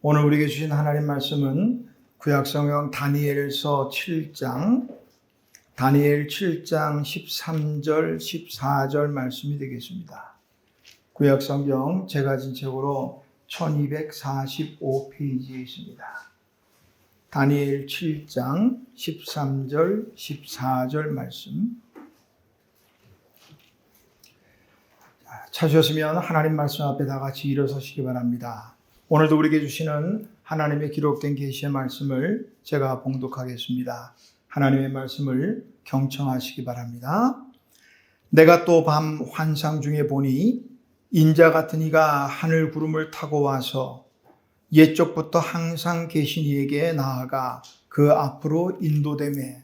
오늘 우리에게 주신 하나님 말씀은 구약성경 다니엘서 7장, 다니엘 7장 13절, 14절 말씀이 되겠습니다. 구약성경 제가 진 책으로 1245페이지에 있습니다. 다니엘 7장 13절, 14절 말씀. 찾으셨으면 하나님 말씀 앞에 다 같이 일어서시기 바랍니다. 오늘도 우리에게 주시는 하나님의 기록된 계시의 말씀을 제가 봉독하겠습니다. 하나님의 말씀을 경청하시기 바랍니다. 내가 또 밤 환상 중에 보니 인자 같은 이가 하늘 구름을 타고 와서 옛적부터 항상 계신 이에게 나아가 그 앞으로 인도되매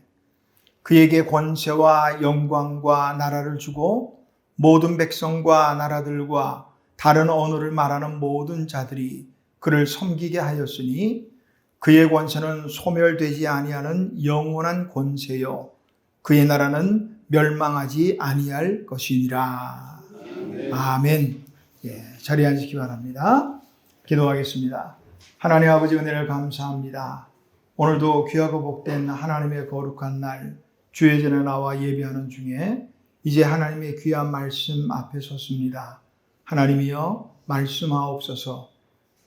그에게 권세와 영광과 나라를 주고 모든 백성과 나라들과 다른 언어를 말하는 모든 자들이 그를 섬기게 하였으니 그의 권세는 소멸되지 아니하는 영원한 권세요 그의 나라는 멸망하지 아니할 것이니라. 아멘. 자리에 앉으시기 바랍니다. 기도하겠습니다. 하나님 아버지 은혜를 감사합니다. 오늘도 귀하고 복된 하나님의 거룩한 날 주의 전에 나와 예배하는 중에 이제 하나님의 귀한 말씀 앞에 섰습니다. 하나님이여 말씀하옵소서.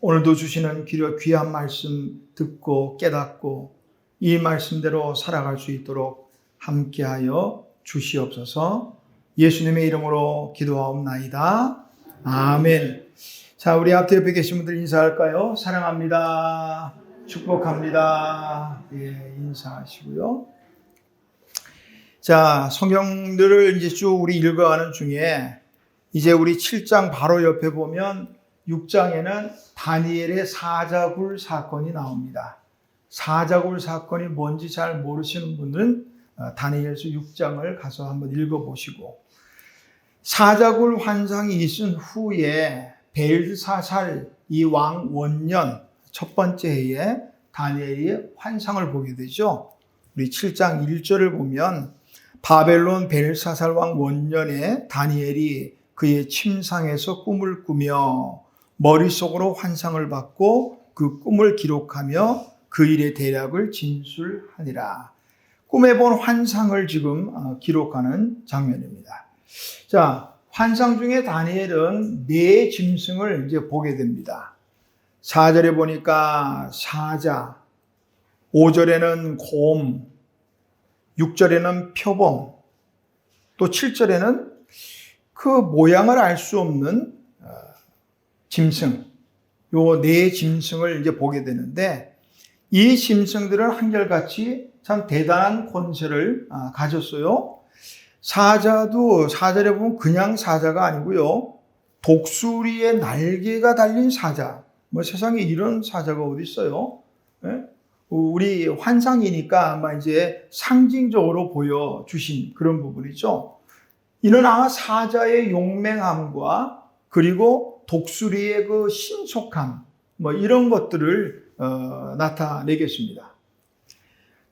오늘도 주시는 귀한 말씀 듣고 깨닫고 이 말씀대로 살아갈 수 있도록 함께하여 주시옵소서. 예수님의 이름으로 기도하옵나이다. 아멘. 자, 우리 앞에 옆에 계신 분들 인사할까요? 사랑합니다. 축복합니다. 인사하시고요. 자, 성경들을 이제 쭉 우리 읽어가는 중에 이제 우리 7장 바로 옆에 보면 6장에는 다니엘의 사자굴 사건이 나옵니다. 사자굴 사건이 뭔지 잘 모르시는 분들은 다니엘서 6장을 가서 한번 읽어보시고, 사자굴 환상이 있은 후에 벨사살 이 왕 원년 첫 번째 해에 다니엘이 환상을 보게 되죠. 우리 7장 1절을 보면 바벨론 벨사살 왕 원년에 다니엘이 그의 침상에서 꿈을 꾸며 머릿속으로 환상을 받고 그 꿈을 기록하며 그 일의 대략을 진술하니라. 꿈에 본 환상을 지금 기록하는 장면입니다. 자, 환상 중에 다니엘은 네 짐승을 이제 보게 됩니다. 4절에 보니까 사자, 5절에는 곰, 6절에는 표범, 또 7절에는 그 모양을 알 수 없는 짐승, 요 네 짐승을 이제 보게 되는데, 이 짐승들은 한결같이 참 대단한 권세를 가졌어요. 사자도 4절에 보면 그냥 사자가 아니고요, 독수리의 날개가 달린 사자. 뭐 세상에 이런 사자가 어디 있어요? 우리 환상이니까 아마 이제 상징적으로 보여주신 그런 부분이죠. 이는 아마 사자의 용맹함과 그리고 독수리의 그 신속함, 뭐 이런 것들을 나타내겠습니다.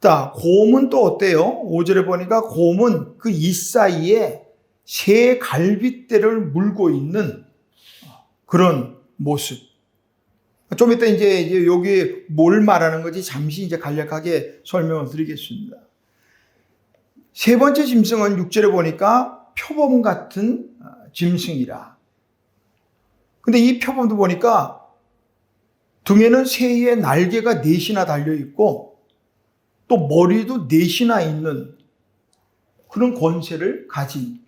자, 곰은 또 어때요? 5절에 보니까 곰은 그 이사이에 새 갈빗대를 물고 있는 그런 모습. 좀 이따 이제 여기 뭘 말하는 건지 잠시 이제 간략하게 설명을 드리겠습니다. 세 번째 짐승은 6절에 보니까 표범 같은 짐승이라. 근데 이 표범도 보니까 등에는 새의 날개가 넷이나 달려있고 또 머리도 넷이나 있는 그런 권세를 가진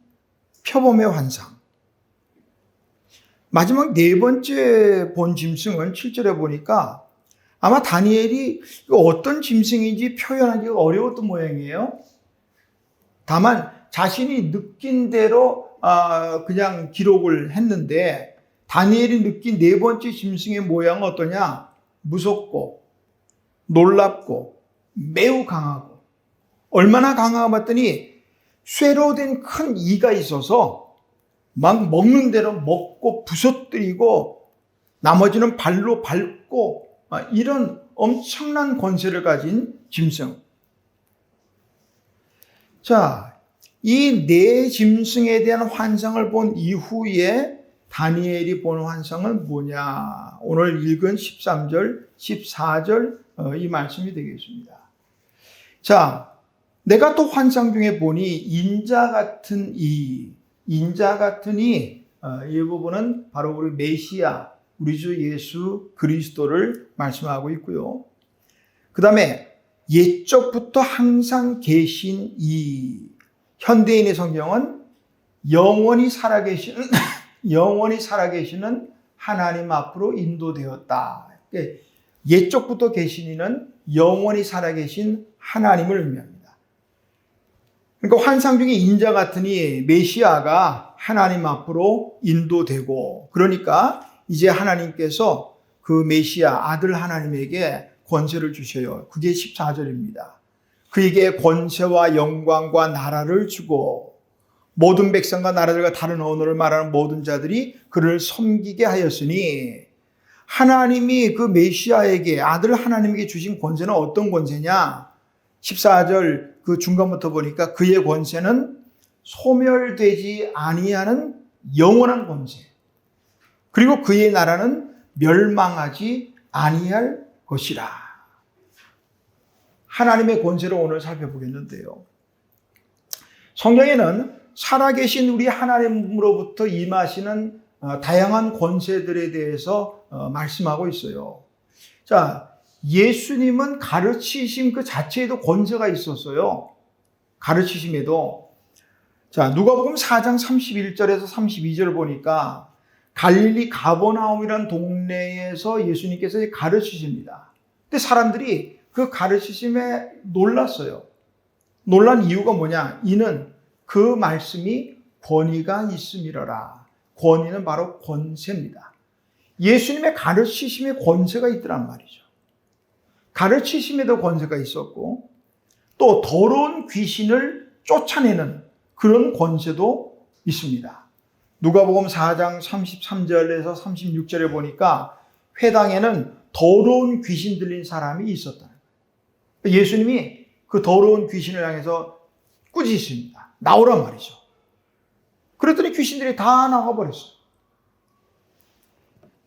표범의 환상. 마지막 네 번째 본 짐승은 7절에 보니까 아마 다니엘이 어떤 짐승인지 표현하기가 어려웠던 모양이에요. 다만 자신이 느낀 대로 그냥 기록을 했는데, 다니엘이 느낀 네 번째 짐승의 모양은 어떠냐? 무섭고 놀랍고 매우 강하고, 얼마나 강하고 봤더니 쇠로 된 큰 이가 있어서 막 먹는 대로 먹고 부서뜨리고 나머지는 발로 밟고 이런 엄청난 권세를 가진 짐승. 자, 이 네 짐승에 대한 환상을 본 이후에 다니엘이 본 환상은 뭐냐? 오늘 읽은 13절, 14절 이 말씀이 되겠습니다. 자, 내가 또 환상 중에 보니 인자 같은 이 부분은 바로 우리 메시아, 우리 주 예수 그리스도를 말씀하고 있고요. 그 다음에 옛적부터 항상 계신 이 현대인의 성경은 영원히 살아계시는 하나님 앞으로 인도되었다. 옛적부터 계신 이는 영원히 살아계신 하나님을 의미합니다. 그러니까 환상 중에 인자 같으니 메시아가 하나님 앞으로 인도되고, 그러니까 이제 하나님께서 그 메시아 아들 하나님에게 권세를 주셔요. 그게 14절입니다. 그에게 권세와 영광과 나라를 주고 모든 백성과 나라들과 다른 언어를 말하는 모든 자들이 그를 섬기게 하였으니, 하나님이 그 메시아에게, 아들 하나님에게 주신 권세는 어떤 권세냐? 14절 그 중간부터 보니까 그의 권세는 소멸되지 아니하는 영원한 권세, 그리고 그의 나라는 멸망하지 아니할 것이라. 하나님의 권세를 오늘 살펴보겠는데요. 성경에는 살아계신 우리 하나님으로부터 임하시는 다양한 권세들에 대해서 말씀하고 있어요. 자, 예수님은 가르치심 그 자체에도 권세가 있었어요. 가르치심에도. 자, 누가복음 4장 31절에서 32절을 보니까 갈릴리 가버나움이라는 동네에서 예수님께서 가르치십니다. 근데 사람들이 그 가르치심에 놀랐어요. 놀란 이유가 뭐냐? 이는 그 말씀이 권위가 있음이러라. 권위는 바로 권세입니다. 예수님의 가르치심에 권세가 있더란 말이죠. 가르치심에도 권세가 있었고, 또 더러운 귀신을 쫓아내는 그런 권세도 있습니다. 누가복음 4장 33절에서 36절에 보니까 회당에는 더러운 귀신 들린 사람이 있었다. 예수님이 그 더러운 귀신을 향해서 꾸짖습니다. 나오란 말이죠. 그랬더니 귀신들이 다 나가버렸어요.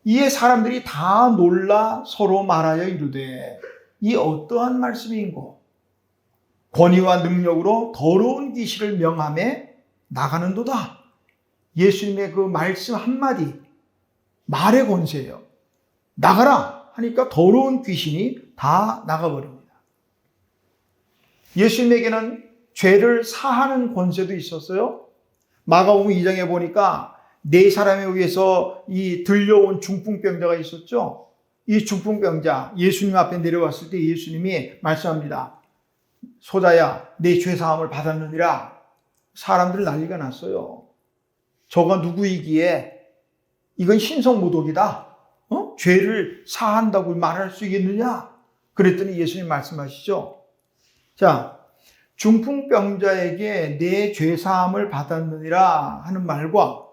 이에 사람들이 다 놀라 서로 말하여 이르되 이 어떠한 말씀인고? 권위와 능력으로 더러운 귀신을 명함에 나가는도다. 예수님의 그 말씀 한마디, 말의 권세예요. 나가라 하니까 더러운 귀신이 다 나가버립니다. 예수님에게는 죄를 사하는 권세도 있었어요. 마가복음 2장에 보니까 4사람에 의해서 이 들려온 중풍병자가 있었죠. 이 중풍병자 예수님 앞에 내려왔을 때 예수님이 말씀합니다. 소자야, 내 죄사함을 받았느니라. 사람들 난리가 났어요. 저가 누구이기에 이건 신성모독이다. 죄를 사한다고 말할 수 있겠느냐? 그랬더니 예수님 말씀하시죠. 자, 중풍병자에게 내 죄사함을 받았느니라 하는 말과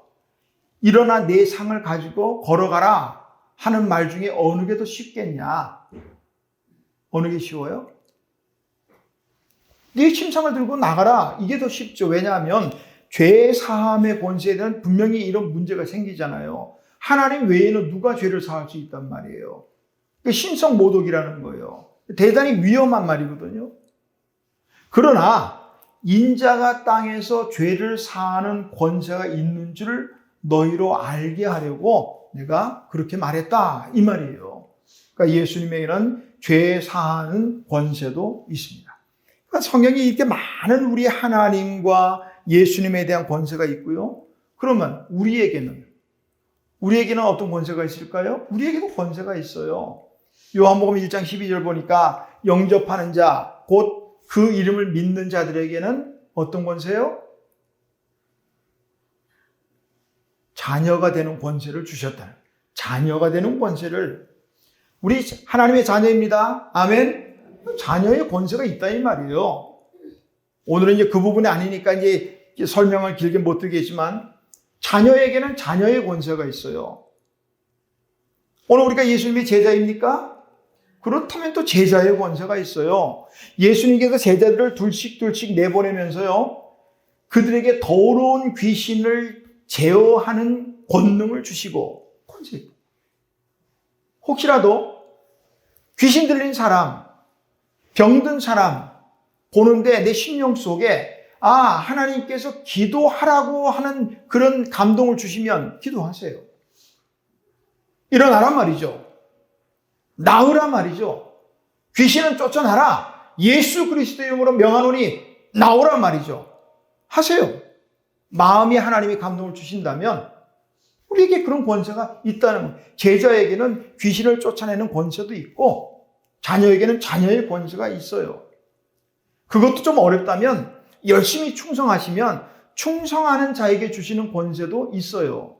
일어나 내 상을 가지고 걸어가라 하는 말 중에 어느 게 더 쉽겠냐? 어느 게 쉬워요? 네 침상을 들고 나가라. 이게 더 쉽죠. 왜냐하면 죄 사함의 권세에 대한 분명히 이런 문제가 생기잖아요. 하나님 외에는 누가 죄를 사할 수 있단 말이에요. 신성 모독이라는 거예요. 대단히 위험한 말이거든요. 그러나 인자가 땅에서 죄를 사하는 권세가 있는 줄 너희로 알게 하려고 내가 그렇게 말했다 이 말이에요. 그러니까 예수님에게는 죄 사하는 권세도 있습니다. 그러니까 성경에 이렇게 많은 우리 하나님과 예수님에 대한 권세가 있고요. 그러면 우리에게는 어떤 권세가 있을까요? 우리에게도 권세가 있어요. 요한복음 1장 12절 보니까 영접하는 자, 곧 그 이름을 믿는 자들에게는 어떤 권세요? 자녀가 되는 권세를 주셨다. 자녀가 되는 권세를. 우리 하나님의 자녀입니다. 아멘. 자녀의 권세가 있다 이 말이에요. 오늘은 이제 그 부분이 아니니까 이제 설명을 길게 못 드리겠지만 자녀에게는 자녀의 권세가 있어요. 오늘 우리가 예수님의 제자입니까? 그렇다면 또 제자의 권세가 있어요. 예수님께서 제자들을 둘씩 내보내면서요, 그들에게 더러운 귀신을 제어하는 권능을 주시고 권세. 혹시라도 귀신 들린 사람, 병든 사람 보는데 내 심령 속에 하나님께서 기도하라고 하는 그런 감동을 주시면 기도하세요. 일어나란 말이죠. 나으란 말이죠. 귀신은 쫓아나라. 예수 그리스도의 이름으로 명하노니 나오란 말이죠. 하세요. 마음이 하나님이 감동을 주신다면 우리에게 그런 권세가 있다는 거예요. 제자에게는 귀신을 쫓아내는 권세도 있고 자녀에게는 자녀의 권세가 있어요. 그것도 좀 어렵다면 열심히 충성하시면 충성하는 자에게 주시는 권세도 있어요.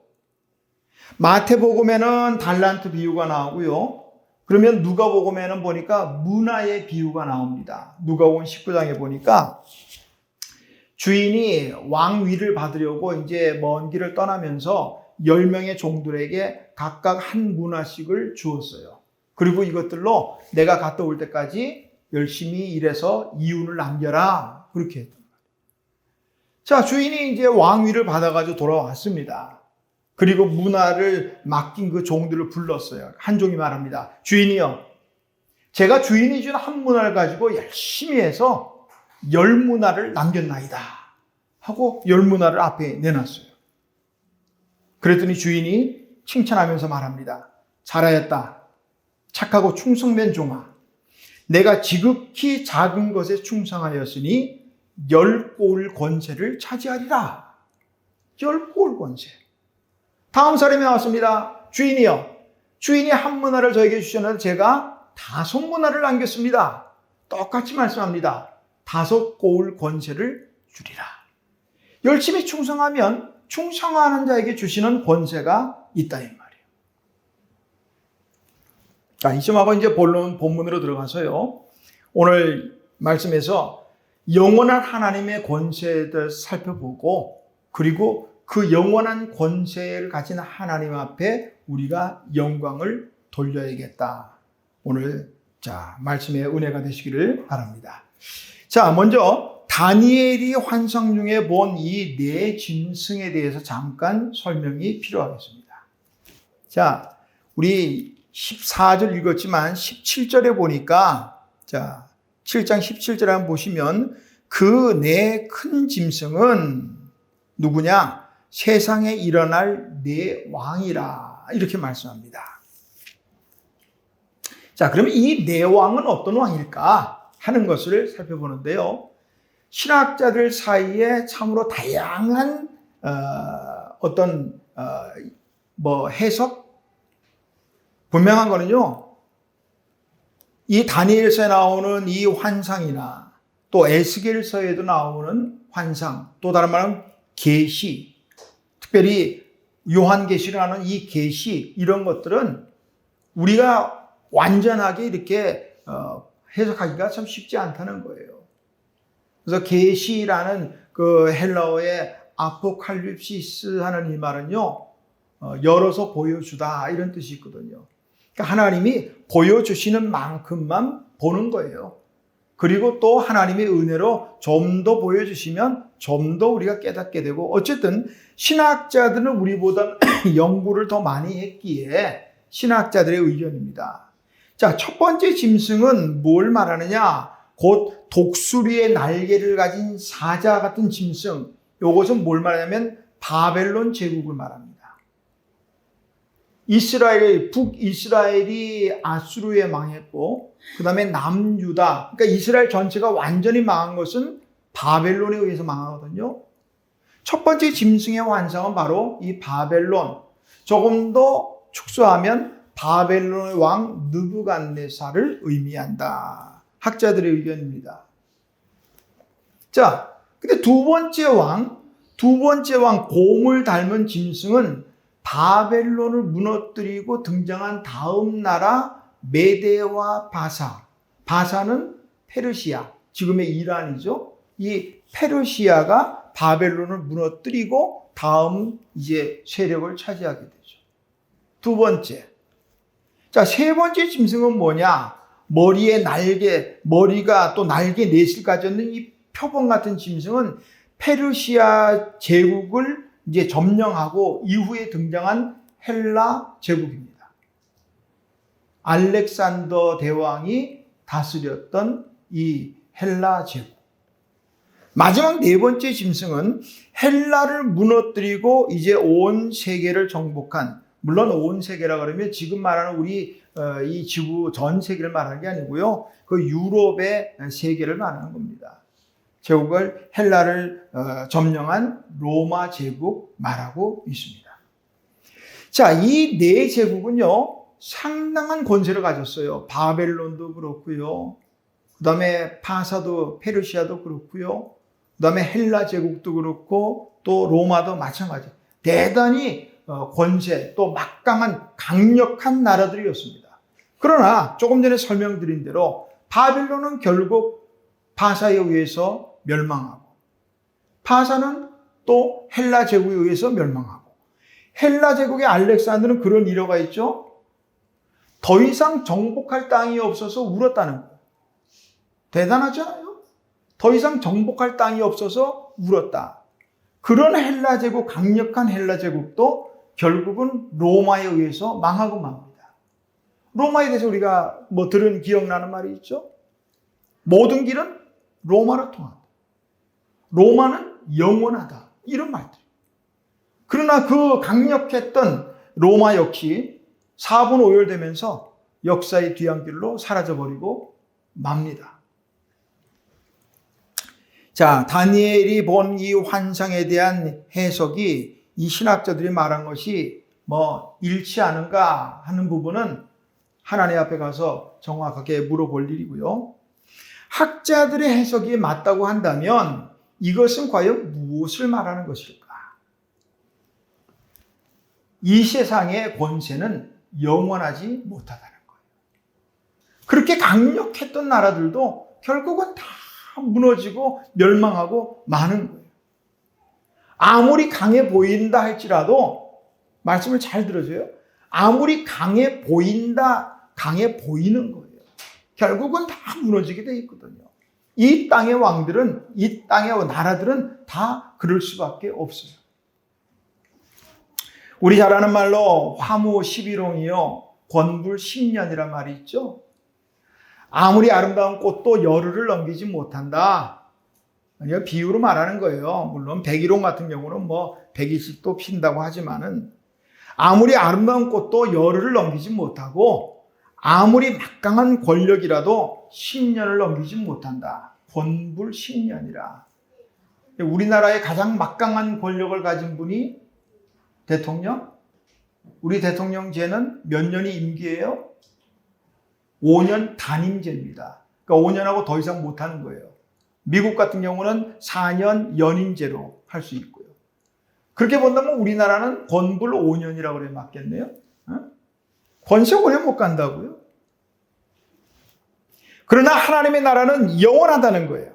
마태복음에는 달란트 비유가 나오고요. 그러면 누가복음에는 보니까 문화의 비유가 나옵니다. 누가복음 19장에 보니까 주인이 왕위를 받으려고 이제 먼 길을 떠나면서 10명의 종들에게 각각 한 문화씩을 주었어요. 그리고 이것들로 내가 갔다 올 때까지 열심히 일해서 이윤을 남겨라. 그렇게 했던 거예요. 자, 주인이 이제 왕위를 받아가지고 돌아왔습니다. 그리고 문화를 맡긴 그 종들을 불렀어요. 한 종이 말합니다. 주인이요, 제가 주인이 준 한 문화를 가지고 열심히 해서 10문화를 남겼나이다 하고 10문화를 앞에 내놨어요. 그랬더니 주인이 칭찬하면서 말합니다. 잘하였다. 착하고 충성된 종아. 내가 지극히 작은 것에 충성하였으니 10고을 권세를 차지하리라. 10고을 권세. 다음 사람이 나왔습니다. 주인이요, 주인이 한 문화를 저에게 주셨는데 제가 5문화를 남겼습니다. 똑같이 말씀합니다. 5고을 권세를 주리라. 열심히 충성하면 충성하는 자에게 주시는 권세가 있다 이 말이에요. 자, 이쯤하고 이제 본문으로 들어가서요. 오늘 말씀에서 영원한 하나님의 권세를 살펴보고 그리고 그 영원한 권세를 가진 하나님 앞에 우리가 영광을 돌려야겠다. 오늘 말씀의 은혜가 되시기를 바랍니다. 자, 먼저 다니엘이 환상 중에 본 이 네 짐승에 대해서 잠깐 설명이 필요하겠습니다. 자, 우리 14절 읽었지만 17절에 보니까 7장 17절에 한번 보시면 그 네 큰 짐승은 누구냐? 세상에 일어날 네 왕이라 이렇게 말씀합니다. 자, 그러면 이 네 왕은 어떤 왕일까 하는 것을 살펴보는데요. 신학자들 사이에 참으로 다양한 해석? 분명한 거는요, 이 다니엘서에 나오는 이 환상이나 또 에스겔서에도 나오는 환상, 또 다른 말은 계시, 특별히 요한계시라는 이 계시, 이런 것들은 우리가 완전하게 이렇게 해석하기가 참 쉽지 않다는 거예요. 그래서 계시라는 그 헬라어의 아포칼립시스 하는 이 말은요, 열어서 보여주다 이런 뜻이 있거든요. 그러니까 하나님이 보여주시는 만큼만 보는 거예요. 그리고 또 하나님의 은혜로 좀 더 보여주시면 좀 더 우리가 깨닫게 되고, 어쨌든 신학자들은 우리보다 연구를 더 많이 했기에 신학자들의 의견입니다. 자, 첫 번째 짐승은 뭘 말하느냐? 곧 독수리의 날개를 가진 사자 같은 짐승. 이것은 뭘 말하냐면 바벨론 제국을 말합니다. 북이스라엘이 아수르에 망했고, 그 다음에 남유다, 그러니까 이스라엘 전체가 완전히 망한 것은 바벨론에 의해서 망하거든요. 첫 번째 짐승의 환상은 바로 이 바벨론, 조금 더 축소하면 바벨론의 왕 느부갓네살을 의미한다. 학자들의 의견입니다. 자, 근데 두 번째 왕 곰을 닮은 짐승은 바벨론을 무너뜨리고 등장한 다음 나라 메데와 바사는 페르시아, 지금의 이란이죠. 이 페르시아가 바벨론을 무너뜨리고 다음 이제 세력을 차지하게 되죠. 두 번째. 자, 세 번째 짐승은 뭐냐? 머리가 또 날개 넷을 가졌는 이 표범 같은 짐승은 페르시아 제국을 이제 점령하고 이후에 등장한 헬라 제국입니다. 알렉산더 대왕이 다스렸던 이 헬라 제국. 마지막 네 번째 짐승은 헬라를 무너뜨리고 이제 온 세계를 정복한, 물론 온 세계라 그러면 지금 말하는 우리 이 지구 전 세계를 말하는 게 아니고요. 그 유럽의 세계를 말하는 겁니다. 제국을 헬라를 점령한 로마 제국 말하고 있습니다. 자, 이 네 제국은요, 상당한 권세를 가졌어요. 바벨론도 그렇고요. 그 다음에 파사도, 페르시아도 그렇고요. 그 다음에 헬라 제국도 그렇고, 또 로마도 마찬가지. 대단히 권세, 또 막강한 강력한 나라들이었습니다. 그러나 조금 전에 설명드린 대로 바벨론은 결국 파사에 의해서 멸망하고, 파사는 또 헬라 제국에 의해서 멸망하고, 헬라 제국의 알렉산더는 그런 일화가 있죠. 더 이상 정복할 땅이 없어서 울었다는 거예요. 대단하잖아요. 더 이상 정복할 땅이 없어서 울었다. 그런 헬라 제국, 강력한 헬라 제국도 결국은 로마에 의해서 망하고 맙니다. 로마에 대해서 우리가 들은 기억나는 말이 있죠. 모든 길은 로마로 통한다. 로마는 영원하다. 이런 말들. 그러나 그 강력했던 로마 역시 4분 5열 역사의 뒤안길로 사라져버리고 맙니다. 자, 다니엘이 본 이 환상에 대한 해석이 이 신학자들이 말한 것이 일치 않은가 하는 부분은 하나님 앞에 가서 정확하게 물어볼 일이고요. 학자들의 해석이 맞다고 한다면 이것은 과연 무엇을 말하는 것일까? 이 세상의 권세는 영원하지 못하다는 거예요. 그렇게 강력했던 나라들도 결국은 다 무너지고 멸망하고 마는 거예요. 아무리 강해 보인다 할지라도, 말씀을 잘 들어줘요. 아무리 강해 보인다, 강해 보이는 거예요. 결국은 다 무너지게 돼 있거든요. 이 땅의 왕들은, 이 땅의 나라들은 다 그럴 수밖에 없어요. 우리 잘 아는 말로 화무 11홍이요 권불 10년이란 말이 있죠. 아무리 아름다운 꽃도 열흘을 넘기지 못한다. 비유로 말하는 거예요. 물론 백일홍 같은 경우는 100일씩도 핀다고 하지만은, 아무리 아름다운 꽃도 열흘을 넘기지 못하고 아무리 막강한 권력이라도 10년을 넘기지 못한다. 권불 10년이라. 우리나라의 가장 막강한 권력을 가진 분이 대통령? 우리 대통령제는 몇 년이 임기예요? 5년 단임제입니다. 그러니까 5년하고 더 이상 못하는 거예요. 미국 같은 경우는 4년 연임제로 할 수 있고요. 그렇게 본다면 우리나라는 권불 5년이라고 그래 맞겠네요. 권세 오래 못 간다고요. 그러나 하나님의 나라는 영원하다는 거예요.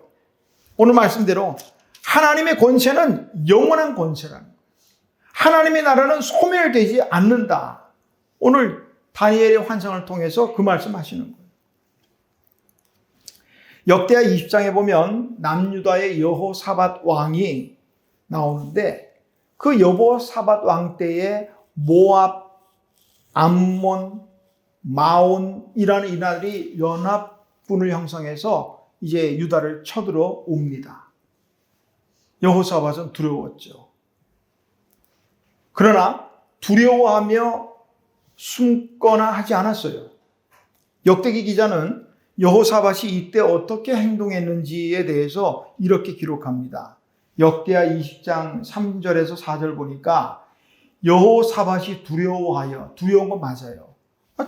오늘 말씀대로 하나님의 권세는 영원한 권세라는 거예요. 하나님의 나라는 소멸되지 않는다. 오늘 다니엘의 환상을 통해서 그 말씀하시는 거예요. 역대하 20장에 보면 남유다의 여호사밧 왕이 나오는데, 그 여호사밧 왕 때에 모압, 암몬, 마온이라는 이 나라들이 연합군을 형성해서 이제 유다를 쳐들어옵니다. 여호사밧은 두려웠죠. 그러나 두려워하며 숨거나 하지 않았어요. 역대기 기자는 여호사밧이 이때 어떻게 행동했는지에 대해서 이렇게 기록합니다. 역대하 20장 3절에서 4절 보니까 여호사밧이 두려운 건 맞아요.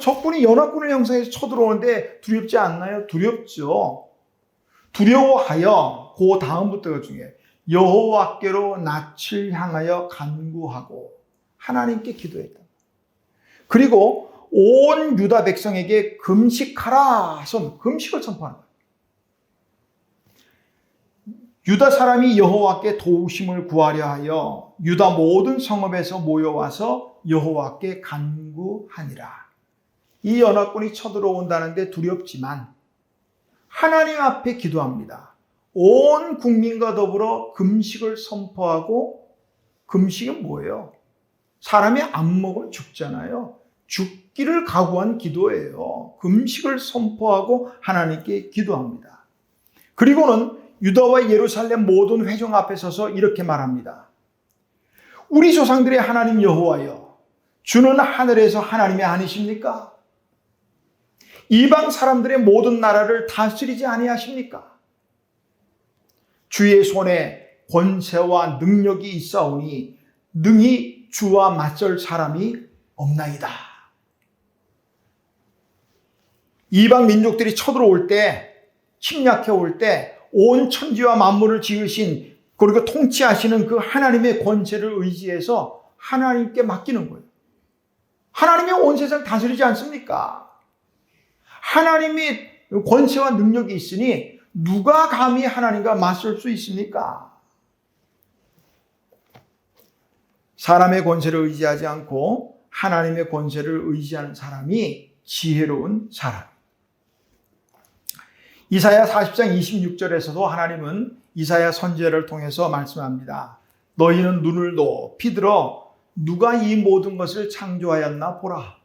적군이 연합군을 형성해서 쳐들어오는데 두렵지 않나요? 두렵죠. 두려워하여 그 다음부터가 중요해요. 여호와께로 낯을 향하여 간구하고 하나님께 기도했다. 그리고 온 유다 백성에게 금식하라, 금식을 선포하는 거예요. 유다 사람이 여호와께 도우심을 구하려 하여 유다 모든 성읍에서 모여와서 여호와께 간구하니라. 이 연합군이 쳐들어온다는데 두렵지만 하나님 앞에 기도합니다. 온 국민과 더불어 금식을 선포하고 금식은 뭐예요? 사람이 안 먹으면 죽잖아요. 죽기를 각오한 기도예요. 금식을 선포하고 하나님께 기도합니다. 그리고는 유다와 예루살렘 모든 회중 앞에 서서 이렇게 말합니다. 우리 조상들의 하나님 여호와여, 주는 하늘에서 하나님이 아니십니까? 이방 사람들의 모든 나라를 다스리지 아니하십니까? 주의 손에 권세와 능력이 있사오니 능히 주와 맞설 사람이 없나이다. 이방 민족들이 쳐들어올 때, 침략해 올 때 온 천지와 만물을 지으신 그리고 통치하시는 그 하나님의 권세를 의지해서 하나님께 맡기는 거예요. 하나님이 온 세상 다스리지 않습니까? 하나님이 권세와 능력이 있으니 누가 감히 하나님과 맞설 수 있습니까? 사람의 권세를 의지하지 않고 하나님의 권세를 의지하는 사람이 지혜로운 사람. 이사야 40장 26절에서도 하나님은 이사야 선지자를 통해서 말씀합니다. 너희는 눈을 높이 들어 누가 이 모든 것을 창조하였나 보라.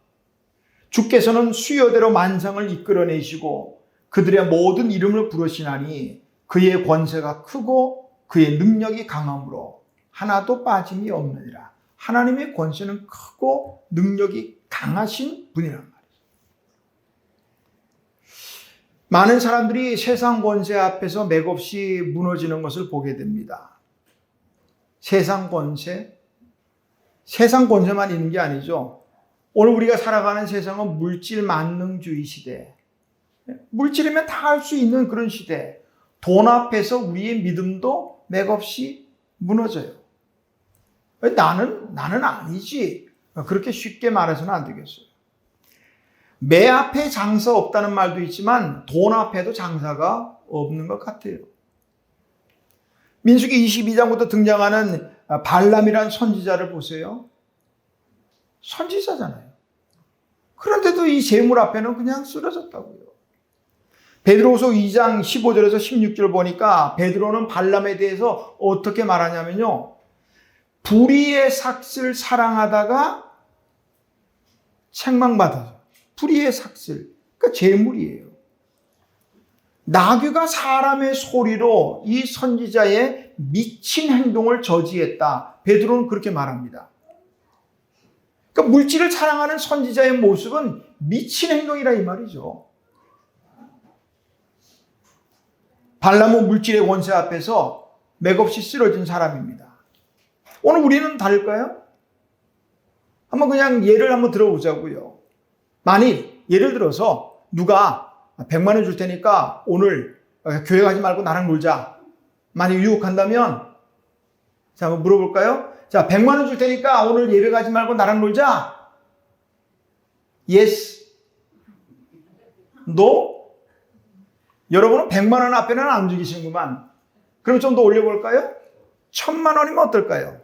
주께서는 수요대로 만상을 이끌어내시고 그들의 모든 이름을 부르시나니 그의 권세가 크고 그의 능력이 강함으로 하나도 빠짐이 없느니라. 하나님의 권세는 크고 능력이 강하신 분이란 말이에요. 많은 사람들이 세상 권세 앞에서 맥없이 무너지는 것을 보게 됩니다. 세상 권세? 세상 권세만 있는 게 아니죠. 오늘 우리가 살아가는 세상은 물질 만능주의 시대. 물질이면 다 할 수 있는 그런 시대. 돈 앞에서 우리의 믿음도 맥없이 무너져요. 나는 아니지. 그렇게 쉽게 말해서는 안 되겠어요. 매 앞에 장사 없다는 말도 있지만 돈 앞에도 장사가 없는 것 같아요. 민수기 22장부터 등장하는 발람이라는 선지자를 보세요. 선지자잖아요. 그런데도 이 재물 앞에는 그냥 쓰러졌다고요. 베드로후서 2장 15절에서 16절 보니까 베드로는 발람에 대해서 어떻게 말하냐면요. 불의의 삭슬 사랑하다가 책망받아요. 불의의 삭슬, 그러니까 재물이에요. 나귀가 사람의 소리로 이 선지자의 미친 행동을 저지했다. 베드로는 그렇게 말합니다. 그러니까 물질을 사랑하는 선지자의 모습은 미친 행동이라 이 말이죠. 발람은 물질의 권세 앞에서 맥없이 쓰러진 사람입니다. 오늘 우리는 다를까요? 한번 그냥 예를 한번 들어보자고요. 만일 예를 들어서 누가 100만 원 줄 테니까 오늘 교회 가지 말고 나랑 놀자. 만약 유혹한다면 자, 한번 물어볼까요? 자, 100만 원 줄 테니까 오늘 예배 가지 말고 나랑 놀자. Yes. No? 여러분은 100만 원 앞에는 안 움직이시는구만. 그럼 좀 더 올려볼까요? 1000만 원이면 어떨까요?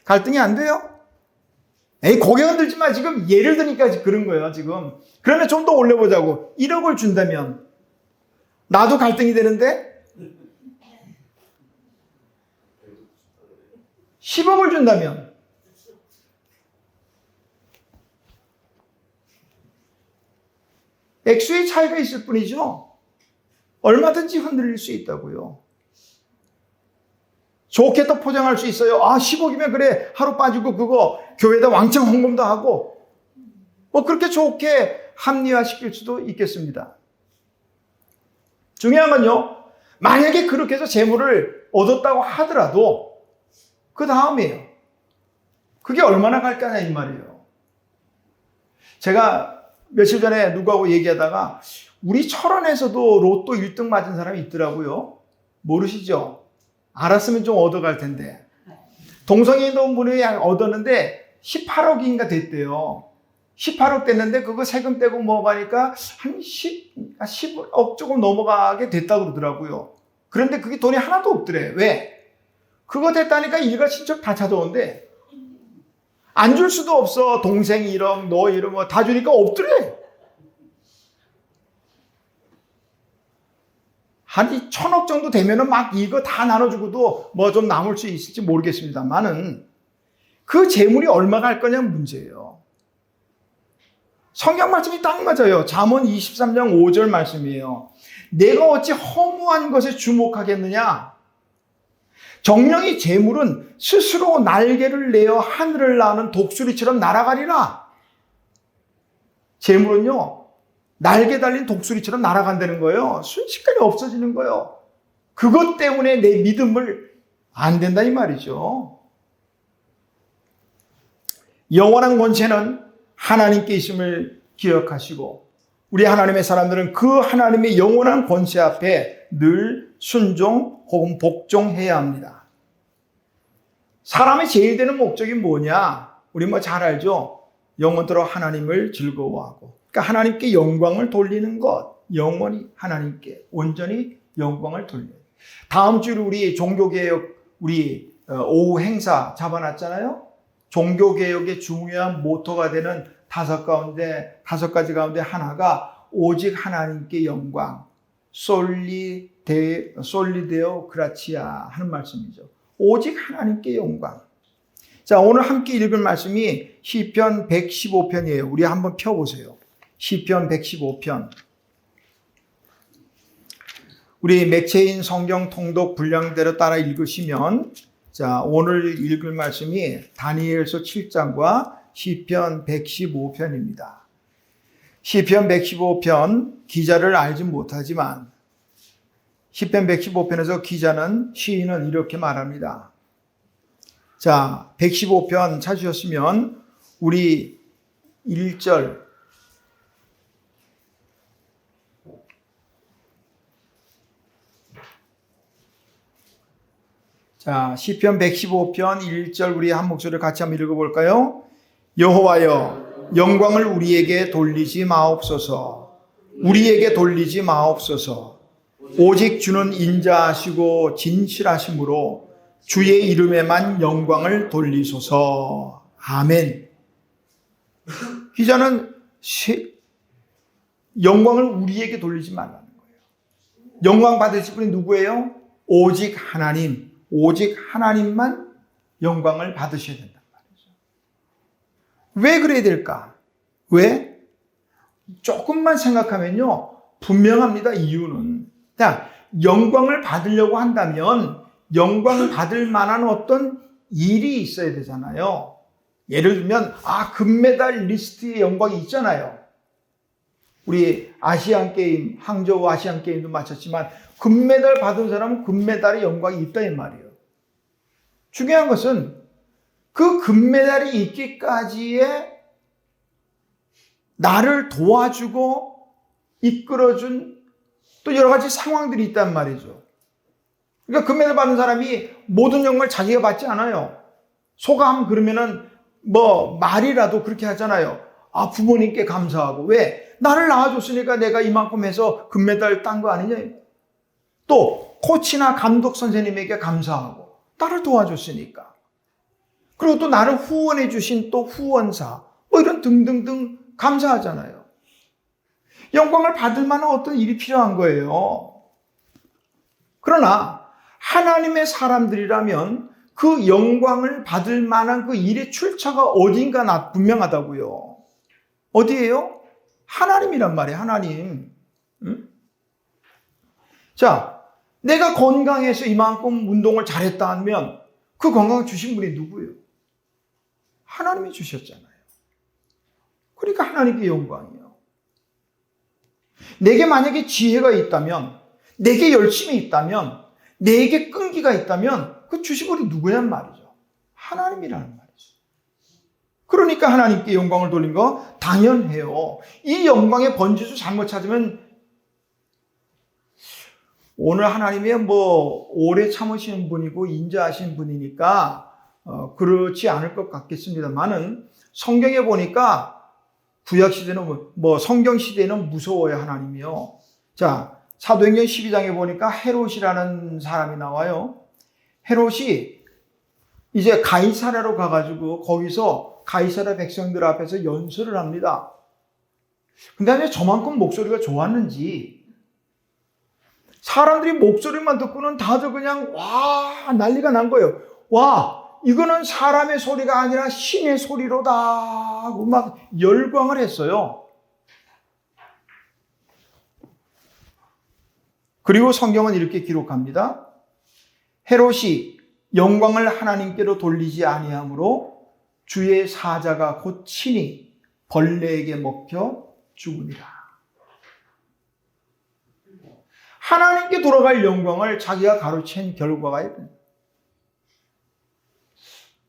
갈등이 안 돼요? 에이, 고개 흔들지 마. 지금 예를 드니까 그런 거예요, 지금. 그러면 좀 더 올려보자고. 1억을 준다면, 나도 갈등이 되는데, 10억을 준다면, 액수의 차이가 있을 뿐이죠. 얼마든지 흔들릴 수 있다고요. 좋게 또 포장할 수 있어요. 10억이면 그래, 하루 빠지고 그거 교회에다 왕창 헌금도 하고 뭐 그렇게 좋게 합리화시킬 수도 있겠습니다. 중요한 건요, 만약에 그렇게 해서 재물을 얻었다고 하더라도 그 다음이에요. 그게 얼마나 갈까냐 이 말이에요. 제가 며칠 전에 누구하고 얘기하다가 우리 철원에서도 로또 1등 맞은 사람이 있더라고요. 모르시죠? 알았으면 좀 얻어갈 텐데. 동성애 있는 분이 얻었는데 18억인가 됐대요. 18억 됐는데 그거 세금 떼고 뭐 가니까 한 10억 조금 넘어가게 됐다고 그러더라고요. 그런데 그게 돈이 하나도 없더래. 왜? 그거 됐다니까 일가 친척 다 찾아오는데 안 줄 수도 없어. 동생 1억, 너 1억 뭐 다 주니까 없더래. 한 1,000억 정도 되면은 막 이거 다 나눠주고도 뭐 좀 남을 수 있을지 모르겠습니다만은 그 재물이 얼마가 할 거냐는 문제예요. 성경 말씀이 딱 맞아요. 잠언 23장 5절 말씀이에요. 내가 어찌 허무한 것에 주목하겠느냐? 정령이 재물은 스스로 날개를 내어 하늘을 나는 독수리처럼 날아가리라. 재물은요, 날개 달린 독수리처럼 날아간다는 거예요. 순식간에 없어지는 거예요. 그것 때문에 내 믿음을 안 된다 이 말이죠. 영원한 권세는 하나님께 있음을 기억하시고 우리 하나님의 사람들은 그 하나님의 영원한 권세 앞에 늘 순종 혹은 복종해야 합니다. 사람의 제일 되는 목적이 뭐냐? 우리 뭐 잘 알죠? 영원토록 하나님을 즐거워하고 그러니까 하나님께 영광을 돌리는 것, 영원히 하나님께 온전히 영광을 돌려요. 다음 주로 우리 종교개혁 우리 오후 행사 잡아놨잖아요. 종교개혁의 중요한 모토가 되는 다섯 가지 가운데 하나가 오직 하나님께 영광, 솔리데오 그라치아 하는 말씀이죠. 오직 하나님께 영광. 자, 오늘 함께 읽을 말씀이 시편 115편이에요. 우리 한번 펴보세요. 시편 115편. 우리 맥체인 성경 통독 분량대로 따라 읽으시면 자, 오늘 읽을 말씀이 다니엘서 7장과 시편 115편입니다. 시편 115편 기자를 알지 못하지만 시편 115편에서 시인은 이렇게 말합니다. 자, 115편 찾으셨으면 우리 1절 자, 시편 115편 1절 우리 한 목소리를 같이 한번 읽어볼까요? 여호와여 영광을 우리에게 돌리지 마옵소서. 우리에게 돌리지 마옵소서. 오직 주는 인자하시고 진실하심으로 주의 이름에만 영광을 돌리소서. 아멘. 기자는 영광을 우리에게 돌리지 말라는 거예요. 영광 받으실 분이 누구예요? 오직 하나님. 오직 하나님만 영광을 받으셔야 된단 말이죠. 왜 그래야 될까? 왜? 조금만 생각하면요. 분명합니다. 이유는. 자, 영광을 받으려고 한다면 영광을 받을 만한 어떤 일이 있어야 되잖아요. 예를 들면 금메달 리스트에 영광이 있잖아요. 우리 아시안게임, 항저우 아시안게임도 마쳤지만 금메달 받은 사람은 금메달의 영광이 있다 이 말이에요. 중요한 것은 그 금메달이 있기까지의 나를 도와주고 이끌어준 또 여러 가지 상황들이 있단 말이죠. 그러니까 금메달 받은 사람이 모든 영광을 자기가 받지 않아요. 소감 그러면은 말이라도 그렇게 하잖아요. 부모님께 감사하고. 왜? 나를 낳아줬으니까 내가 이만큼 해서 금메달 딴 거 아니냐. 또 코치나 감독 선생님에게 감사하고 나를 도와줬으니까. 그리고 또 나를 후원해 주신 또 후원사 이런 등등등 감사하잖아요. 영광을 받을 만한 어떤 일이 필요한 거예요. 그러나 하나님의 사람들이라면 그 영광을 받을 만한 그 일의 출처가 어딘가 분명하다고요. 어디예요? 하나님이란 말이에요. 하나님. 응? 자, 내가 건강해서 이만큼 운동을 잘했다 하면 그 건강을 주신 분이 누구예요? 하나님이 주셨잖아요. 그러니까 하나님께 영광이에요. 내게 만약에 지혜가 있다면, 내게 열심이 있다면, 내게 끈기가 있다면 그 주신 분이 누구냔 말이죠. 하나님이라는 말이죠. 그러니까 하나님께 영광을 돌린 거 당연해요. 이 영광의 번지수 잘못 찾으면 오늘 하나님이 오래 참으시는 분이고 인자하신 분이니까 그렇지 않을 것 같겠습니다만은 성경에 보니까 구약시대는 성경시대는 무서워요. 하나님이요. 자, 사도행전 12장에 보니까 헤롯이라는 사람이 나와요. 헤롯이 이제 가이사랴로 가가지고 거기서 가이사랴 백성들 앞에서 연설을 합니다. 근데 왜 저만큼 목소리가 좋았는지 사람들이 목소리만 듣고는 다들 그냥 와 난리가 난 거예요. 와 이거는 사람의 소리가 아니라 신의 소리로다 하고 막 열광을 했어요. 그리고 성경은 이렇게 기록합니다. 헤롯이 영광을 하나님께로 돌리지 아니하므로 주의 사자가 곧 친히 벌레에게 먹혀 죽으니라. 하나님께 돌아갈 영광을 자기가 가로챈 결과가 있습니다.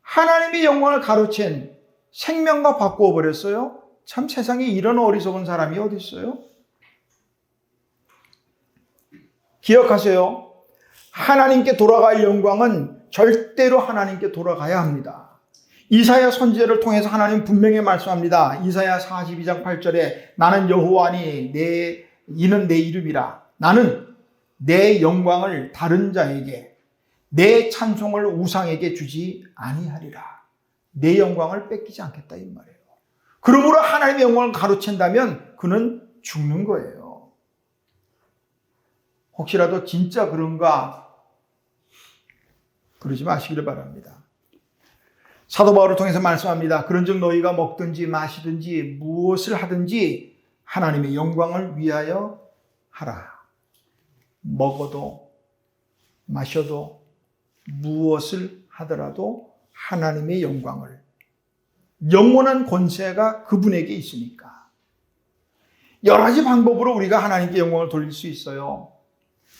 하나님의 영광을 가로챈 생명과 바꾸어 버렸어요. 참 세상에 이런 어리석은 사람이 어디 있어요? 기억하세요. 하나님께 돌아갈 영광은 절대로 하나님께 돌아가야 합니다. 이사야 선지자를 통해서 하나님 분명히 말씀합니다. 이사야 42장 8절에 나는 여호와니 이는 내 이름이라. 나는 내 영광을 다른 자에게 내 찬송을 우상에게 주지 아니하리라. 내 영광을 뺏기지 않겠다 이 말이에요. 그러므로 하나님의 영광을 가로챈다면 그는 죽는 거예요. 혹시라도 진짜 그런가 그러지 마시기를 바랍니다. 사도 바울을 통해서 말씀합니다. 그런즉 너희가 먹든지 마시든지 무엇을 하든지 하나님의 영광을 위하여 하라. 먹어도 마셔도 무엇을 하더라도 하나님의 영광을, 영원한 권세가 그분에게 있으니까 여러 가지 방법으로 우리가 하나님께 영광을 돌릴 수 있어요.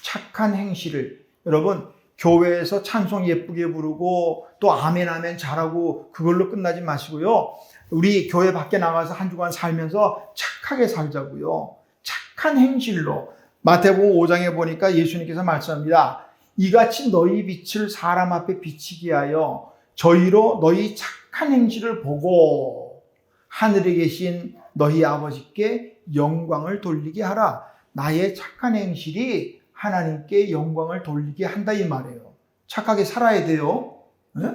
착한 행실을, 여러분 교회에서 찬송 예쁘게 부르고 또 아멘 아멘 잘하고 그걸로 끝나지 마시고요. 우리 교회 밖에 나가서 한 주간 살면서 착하게 살자고요. 착한 행실로. 마태복음 5장에 보니까 예수님께서 말씀합니다. 이같이 너희 빛을 사람 앞에 비치게 하여 저희로 너희 착한 행실을 보고 하늘에 계신 너희 아버지께 영광을 돌리게 하라. 나의 착한 행실이 하나님께 영광을 돌리게 한다 이 말이에요. 착하게 살아야 돼요. 네?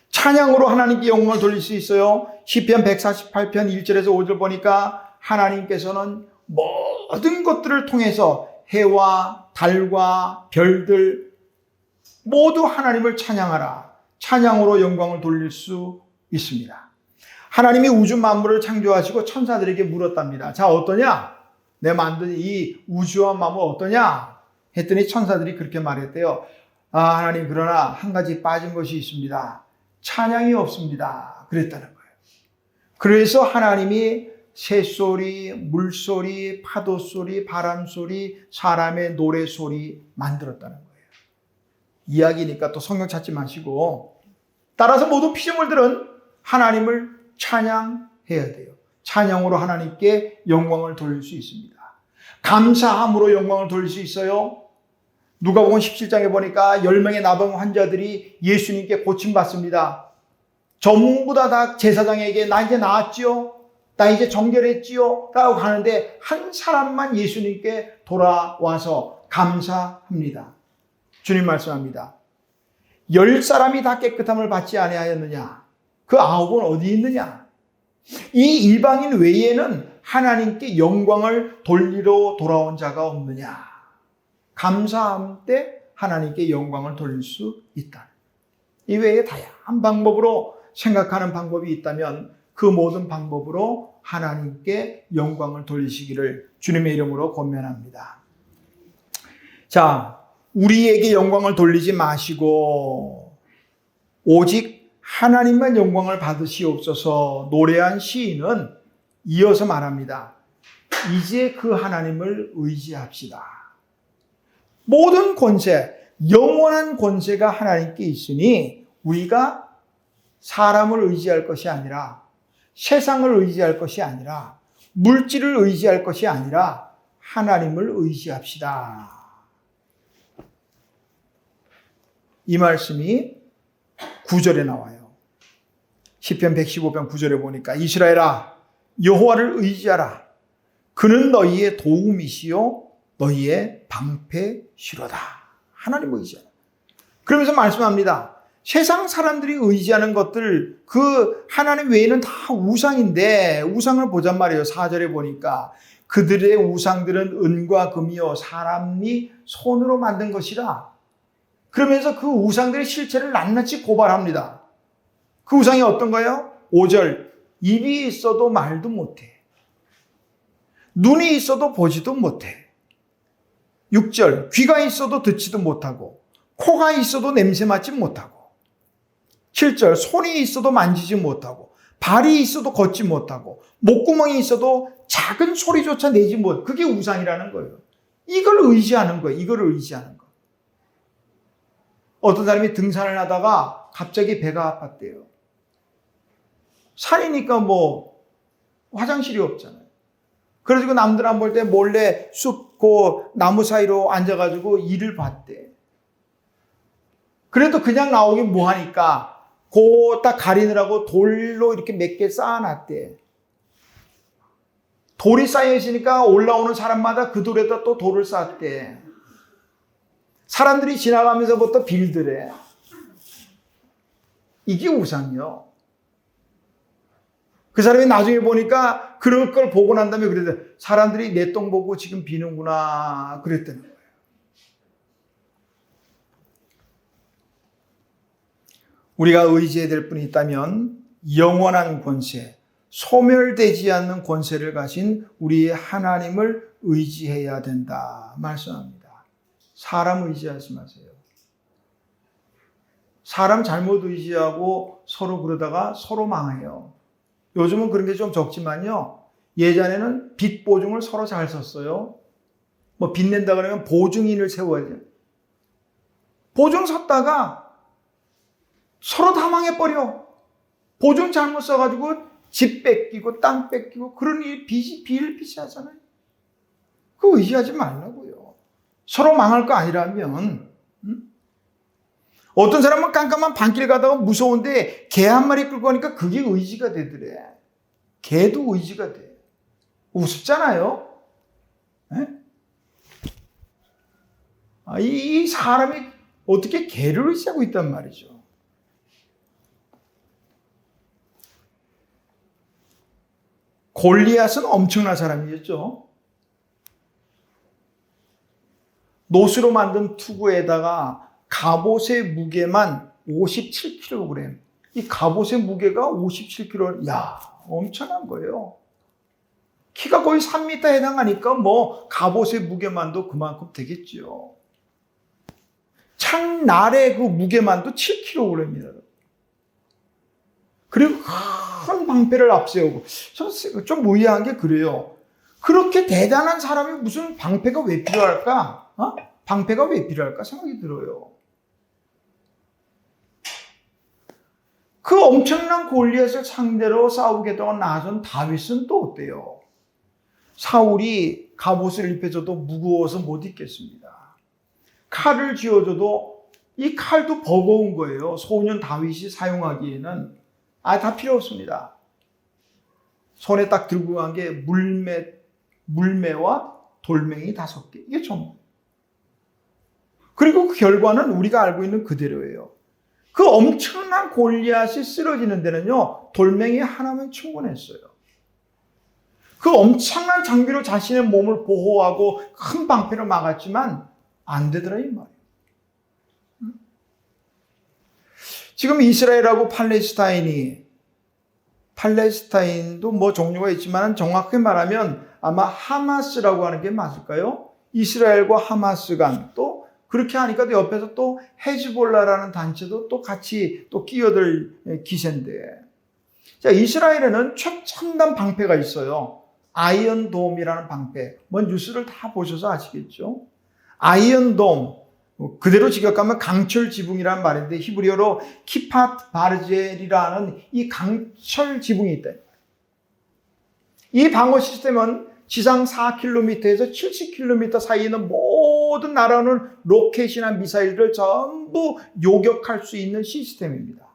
찬양으로 하나님께 영광을 돌릴 수 있어요. 시편 148편 1절에서 5절 보니까 하나님께서는 모든 것들을 통해서 해와 달과 별들 모두 하나님을 찬양하라. 찬양으로 영광을 돌릴 수 있습니다. 하나님이 우주 만물을 창조하시고 천사들에게 물었답니다. 자, 어떠냐? 내 만든 이 우주와 만물 어떠냐? 했더니 천사들이 그렇게 말했대요. 아, 하나님, 그러나 한 가지 빠진 것이 있습니다. 찬양이 없습니다. 그랬다는 거예요. 그래서 하나님이 새소리, 물소리, 파도소리, 바람소리, 사람의 노래소리 만들었다는 거예요. 이야기니까 또 성경 찾지 마시고, 따라서 모든 피조물들은 하나님을 찬양해야 돼요. 찬양으로 하나님께 영광을 돌릴 수 있습니다. 감사함으로 영광을 돌릴 수 있어요. 누가복음 17장에 보니까 10명의 나병 환자들이 예수님께 고침받습니다. 전부 다 제사장에게 나 이제 나았지요? 나 이제 정결했지요? 라고 하는데 한 사람만 예수님께 돌아와서 감사합니다. 주님 말씀합니다. 10사람이 다 깨끗함을 받지 아니하였느냐? 그 9은 어디 있느냐? 이 이방인 외에는 하나님께 영광을 돌리러 돌아온 자가 없느냐? 감사함 때 하나님께 영광을 돌릴 수 있다. 이 외에 다양한 방법으로 생각하는 방법이 있다면 그 모든 방법으로 하나님께 영광을 돌리시기를 주님의 이름으로 권면합니다. 자, 우리에게 영광을 돌리지 마시고 오직 하나님만 영광을 받으시옵소서 노래한 시인은 이어서 말합니다. 이제 그 하나님을 의지합시다. 모든 권세, 영원한 권세가 하나님께 있으니 우리가 사람을 의지할 것이 아니라 세상을 의지할 것이 아니라 물질을 의지할 것이 아니라 하나님을 의지합시다. 이 말씀이 9절에 나와요. 시편 115편 9절에 보니까 이스라엘아 여호와를 의지하라. 그는 너희의 도움이시요 너희의 방패시로다. 하나님을 의지하라. 그러면서 말씀합니다. 세상 사람들이 의지하는 것들 그 하나님 외에는 다 우상인데 우상을 보잔 말이에요. 4절에 보니까 그들의 우상들은 은과 금이요 사람이 손으로 만든 것이라. 그러면서 그 우상들의 실체를 낱낱이 고발합니다. 그 우상이 어떤 거예요? 5절, 입이 있어도 말도 못해. 눈이 있어도 보지도 못해. 6절, 귀가 있어도 듣지도 못하고 코가 있어도 냄새 맡지 못하고. 7절, 손이 있어도 만지지 못하고 발이 있어도 걷지 못하고 목구멍이 있어도 작은 소리조차 내지 못. 그게 우상이라는 거예요. 이걸 의지하는 거예요. 이걸 의지하는 거. 어떤 사람이 등산을 하다가 갑자기 배가 아팠대요. 산이니까 뭐 화장실이 없잖아요. 그래가지고 남들 안 볼 때 몰래 숲 그 나무 사이로 앉아가지고 일을 봤대. 그래도 그냥 나오긴 뭐하니까 그 딱 가리느라고 돌로 이렇게 몇 개 쌓아놨대. 돌이 쌓여있으니까 올라오는 사람마다 그 돌에다 또 돌을 쌓았대. 사람들이 지나가면서부터 빌드래. 이게 우상이요. 그 사람이 나중에 보니까 그럴 걸 보고 난 다음에 그래도 사람들이 내 똥 보고 지금 비는구나 그랬다는 거예요. 우리가 의지해야 될 분이 있다면 영원한 권세, 소멸되지 않는 권세를 가신 우리의 하나님을 의지해야 된다 말씀합니다. 사람 의지하지 마세요. 사람 잘못 의지하고 서로 그러다가 서로 망해요. 요즘은 그런 게 좀 적지만요. 예전에는 빚 보증을 서로 잘 썼어요. 뭐 빚 낸다 그러면 보증인을 세워야 돼요. 보증 섰다가 서로 다 망해버려. 보증 잘못 써가지고 집 뺏기고 땅 뺏기고 그런 일 빚이 비일비재하잖아요. 그거 의지하지 말라고요. 서로 망할 거 아니라면. 어떤 사람은 깜깜한 밤길 가다가 무서운데 개 한 마리 끌고 가니까 그게 의지가 되더래. 개도 의지가 돼. 우습잖아요. 이 사람이 어떻게 개를 의지하고 있단 말이죠. 골리앗은 엄청난 사람이었죠. 노스로 만든 투구에다가 갑옷의 무게만 57kg. 이 갑옷의 무게가 57kg. 야, 엄청난 거예요. 키가 거의 3m에 해당하니까 뭐 갑옷의 무게만도 그만큼 되겠죠. 창날의 그 무게만도 7kg입니다. 그리고 큰 방패를 앞세우고. 좀 의아한 게 그래요. 그렇게 대단한 사람이 무슨 방패가 왜 필요할까? 방패가 왜 필요할까 생각이 들어요. 그 엄청난 골리앗을 상대로 싸우겠다고 나선 다윗은 또 어때요? 사울이 갑옷을 입혀줘도 무거워서 못 입겠습니다. 칼을 쥐어줘도 이 칼도 버거운 거예요. 소년 다윗이 사용하기에는. 다 필요 없습니다. 손에 딱 들고 간 게 물매와 돌멩이 5개. 이게 전부. 그리고 그 결과는 우리가 알고 있는 그대로예요. 그 엄청난 골리앗이 쓰러지는 데는요, 돌멩이 하나면 충분했어요. 그 엄청난 장비로 자신의 몸을 보호하고 큰 방패를 막았지만 안 되더라 이 말이에요. 지금 이스라엘하고 팔레스타인도 뭐 종류가 있지만 정확히 말하면 아마 하마스라고 하는 게 맞을까요? 이스라엘과 하마스 간 또 그렇게 하니까 또 옆에서 또 헤즈볼라라는 단체도 또 같이 또 끼어들 기세인데. 자, 이스라엘에는 최첨단 방패가 있어요. 아이언돔이라는 방패. 뭐 뉴스를 다 보셔서 아시겠죠? 아이언돔. 그대로 직역하면 강철 지붕이라는 말인데 히브리어로 키파트 바르젤이라는 이 강철 지붕이 있다. 이 방어 시스템은 지상 4km에서 70km 사이에 있는 모든 날아오는 로켓이나 미사일들을 전부 요격할 수 있는 시스템입니다.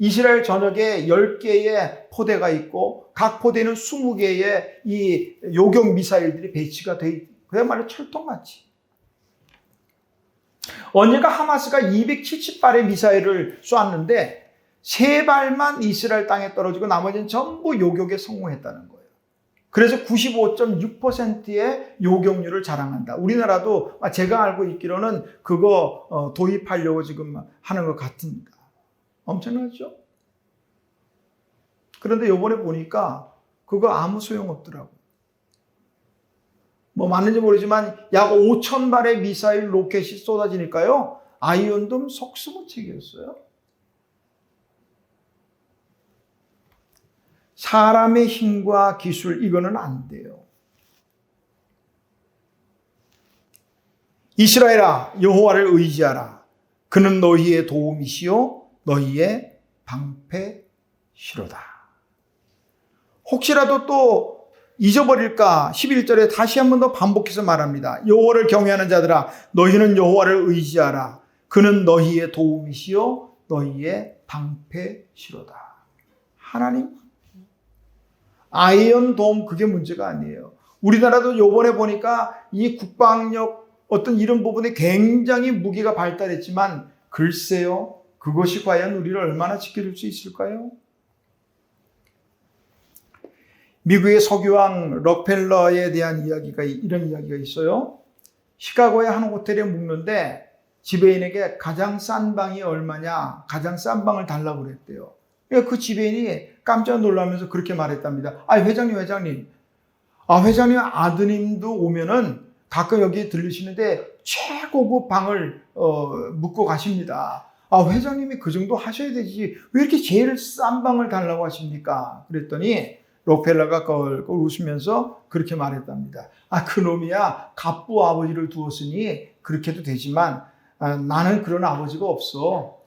이스라엘 전역에 10개의 포대가 있고 각 포대는 20개의 이 요격 미사일들이 배치가 돼 있고 그야말로 철통같이. 언젠가 하마스가 270발의 미사일을 쐈는데 3발만 이스라엘 땅에 떨어지고 나머지는 전부 요격에 성공했다는 거예요. 그래서 95.6%의 요격률을 자랑한다. 우리나라도 제가 알고 있기로는 그거 도입하려고 지금 하는 것 같습니다. 엄청나죠? 그런데 요번에 보니까 그거 아무 소용없더라고요. 뭐 맞는지 모르지만 약 5,000발의 미사일 로켓이 쏟아지니까요. 아이언돔 속수무책이었어요. 사람의 힘과 기술 이거는 안 돼요. 이스라엘아 여호와를 의지하라. 그는 너희의 도움이시요 너희의 방패시로다. 혹시라도 또 잊어버릴까 11절에 다시 한 번 더 반복해서 말합니다. 여호와를 경외하는 자들아 너희는 여호와를 의지하라. 그는 너희의 도움이시요 너희의 방패시로다. 하나님 아이언돔 그게 문제가 아니에요. 우리나라도 요번에 보니까 이 국방력 어떤 이런 부분에 굉장히 무기가 발달했지만 글쎄요. 그것이 과연 우리를 얼마나 지켜줄 수 있을까요? 미국의 석유왕 록펠러에 대한 이런 이야기가 있어요. 시카고의 한 호텔에 묵는데 지배인에게 가장 싼 방이 얼마냐, 가장 싼 방을 달라고 그랬대요. 그 지배인이 깜짝 놀라면서 그렇게 말했답니다. 회장님. 회장님 아드님도 오면은 가끔 여기 들르시는데 최고급 방을 묵고 가십니다. 회장님이 그 정도 하셔야 되지. 왜 이렇게 제일 싼 방을 달라고 하십니까? 그랬더니 록펠러가 껄껄 웃으면서 그렇게 말했답니다. 그놈이야 갑부 아버지를 두었으니 그렇게 해도 되지만 나는 그런 아버지가 없어.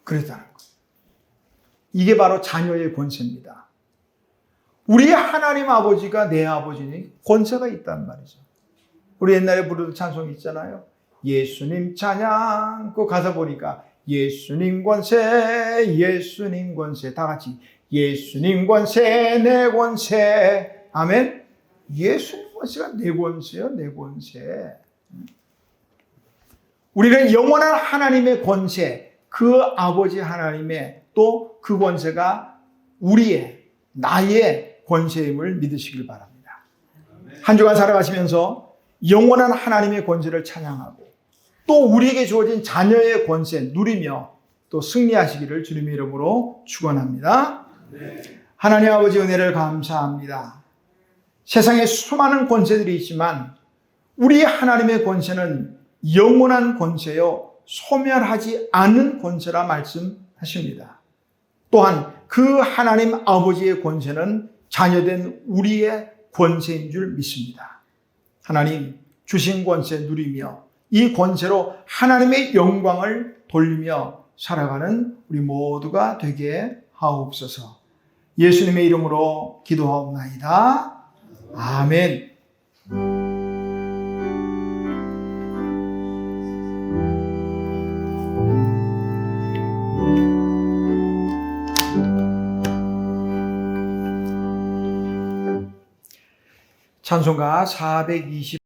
그랬다는 거예요. 이게 바로 자녀의 권세입니다. 우리 하나님 아버지가 내 아버지니 권세가 있단 말이죠. 우리 옛날에 부르던 찬송이 있잖아요. 예수님 찬양. 그 가사 보니까 예수님 권세, 예수님 권세. 다 같이 예수님 권세, 내 권세. 아멘. 예수님 권세가 내 권세요, 내 권세. 우리는 영원한 하나님의 권세, 그 아버지 하나님의 또 그 권세가 우리의, 나의 권세임을 믿으시길 바랍니다. 한 주간 살아가시면서 영원한 하나님의 권세를 찬양하고 또 우리에게 주어진 자녀의 권세 누리며 또 승리하시기를 주님의 이름으로 축원합니다. 하나님 아버지 은혜를 감사합니다. 세상에 수많은 권세들이 있지만 우리 하나님의 권세는 영원한 권세요 소멸하지 않은 권세라 말씀하십니다. 또한 그 하나님 아버지의 권세는 자녀된 우리의 권세인 줄 믿습니다. 하나님 주신 권세 누리며 이 권세로 하나님의 영광을 돌리며 살아가는 우리 모두가 되게 하옵소서. 예수님의 이름으로 기도하옵나이다. 아멘. 찬송가 420